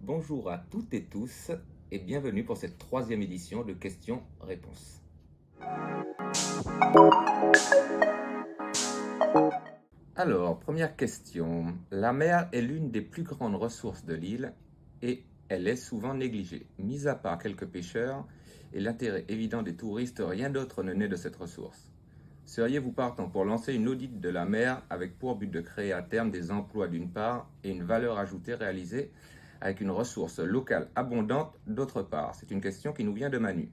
Bonjour à toutes et tous et bienvenue pour cette troisième édition de questions-réponses. Alors, première question. La mer est l'une des plus grandes ressources de l'île et elle est souvent négligée. Mis à part quelques pêcheurs et l'intérêt évident des touristes, rien d'autre ne naît de cette ressource. Seriez-vous partant pour lancer une audite de la mer avec pour but de créer à terme des emplois d'une part et une valeur ajoutée réalisée avec une ressource locale abondante d'autre part? C'est une question qui nous vient de Manu.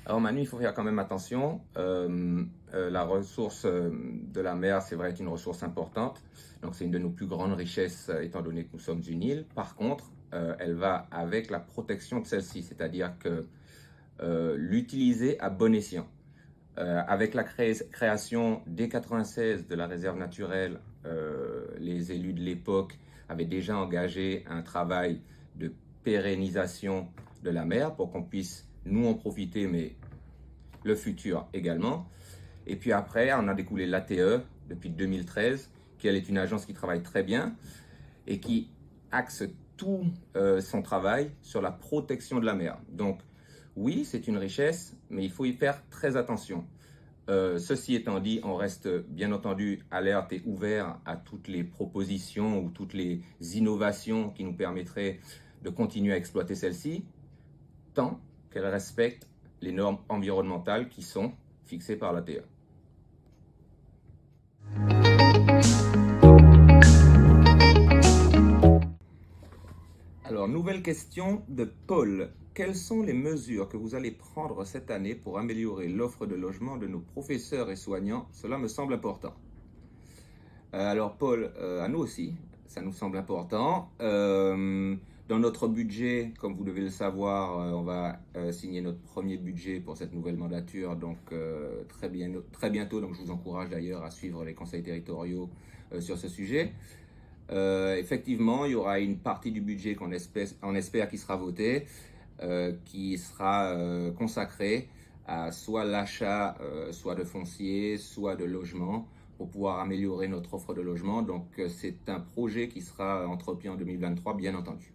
Alors Manu, il faut faire quand même attention. La ressource de la mer, c'est vrai, est une ressource importante. Donc c'est une de nos plus grandes richesses étant donné que nous sommes une île. Par contre, elle va avec la protection de celle-ci, c'est-à-dire que l'utiliser à bon escient. Avec la création dès 1996 de la réserve naturelle, les élus de l'époque avaient déjà engagé un travail de pérennisation de la mer pour qu'on puisse nous en profiter, mais le futur également. Et puis après, on a découlé l'ATE depuis 2013, qui elle est une agence qui travaille très bien et qui axe tout son travail sur la protection de la mer. Donc oui, c'est une richesse, mais il faut y faire très attention. Ceci étant dit, on reste bien entendu alerte et ouvert à toutes les propositions ou toutes les innovations qui nous permettraient de continuer à exploiter celle-ci, tant qu'elle respecte les normes environnementales qui sont fixées par l'ATE. Alors, nouvelle question de Paul. Quelles sont les mesures que vous allez prendre cette année pour améliorer l'offre de logement de nos professeurs et soignants? Cela me semble important. Alors Paul, à nous aussi, ça nous semble important. Dans notre budget, comme vous devez le savoir, on va signer notre premier budget pour cette nouvelle mandature, donc très bientôt. Donc je vous encourage d'ailleurs à suivre les conseils territoriaux sur ce sujet. Effectivement, il y aura une partie du budget qu'on espère qui sera votée, qui sera consacrée à soit l'achat, soit de foncier, soit de logement, pour pouvoir améliorer notre offre de logement. Donc c'est un projet qui sera entrepris en 2023, bien entendu.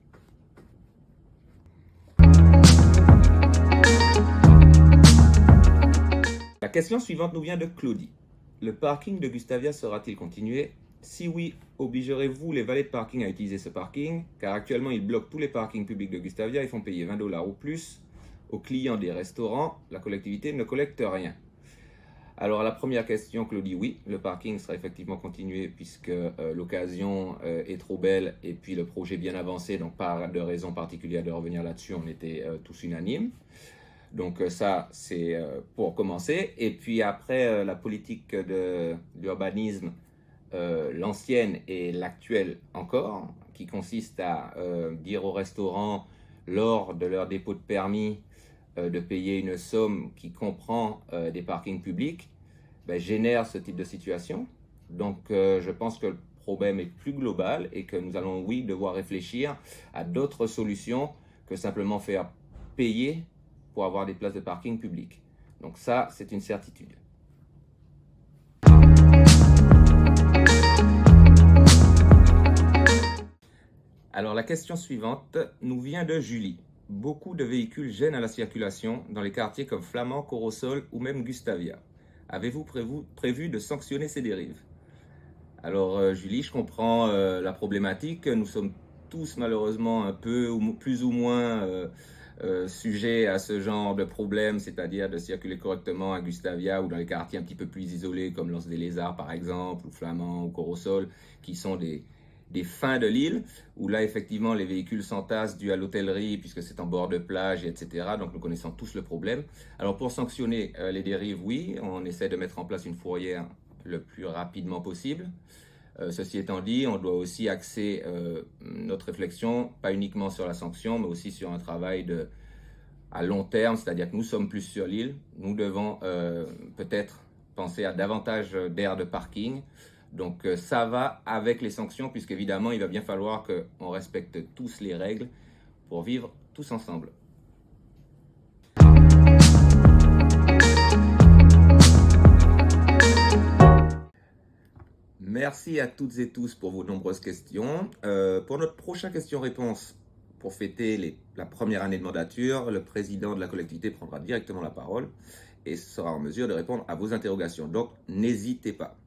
La question suivante nous vient de Claudie. Le parking de Gustavia sera-t-il continué? Si oui, obligerez-vous les valets de parking à utiliser ce parking? Car actuellement, ils bloquent tous les parkings publics de Gustavia et font payer 20 $ ou plus aux clients des restaurants. La collectivité ne collecte rien. Alors, la première question, Claudie, oui, le parking sera effectivement continué puisque l'occasion est trop belle et puis le projet bien avancé. Donc, pas de raison particulière de revenir là-dessus, on était tous unanimes. Donc ça, c'est pour commencer. Et puis après, la politique de l'urbanisme, l'ancienne et l'actuelle encore, qui consiste à dire aux restaurants, lors de leur dépôt de permis, de payer une somme qui comprend des parkings publics, génère ce type de situation. Donc je pense que le problème est plus global et que nous allons, oui, devoir réfléchir à d'autres solutions que simplement faire payer pour avoir des places de parking publiques. Donc ça, c'est une certitude. Alors la question suivante nous vient de Julie. Beaucoup de véhicules gênent à la circulation dans les quartiers comme Flamand, Corosol ou même Gustavia. Avez-vous prévu de sanctionner ces dérives? Alors Julie, je comprends la problématique. Nous sommes tous malheureusement un peu ou plus ou moins sujets à ce genre de problème, c'est-à-dire de circuler correctement à Gustavia ou dans les quartiers un petit peu plus isolés comme l'Anse des Lézards par exemple, ou Flamand ou Corosol, qui sont des fins de l'île, où là effectivement les véhicules s'entassent dû à l'hôtellerie puisque c'est en bord de plage, etc. Donc nous connaissons tous le problème. Alors pour sanctionner les dérives, oui, on essaie de mettre en place une fourrière le plus rapidement possible. Ceci étant dit, on doit aussi axer notre réflexion, pas uniquement sur la sanction, mais aussi sur un travail à long terme, c'est-à-dire que nous sommes plus sur l'île, nous devons peut-être penser à davantage d'aires de parking. Donc ça va avec les sanctions, puisqu'évidemment, il va bien falloir qu'on respecte tous les règles pour vivre tous ensemble. merci à toutes et tous pour vos nombreuses questions. Pour notre prochain question-réponse, pour fêter la première année de mandature, le président de la collectivité prendra directement la parole et sera en mesure de répondre à vos interrogations. Donc, n'hésitez pas.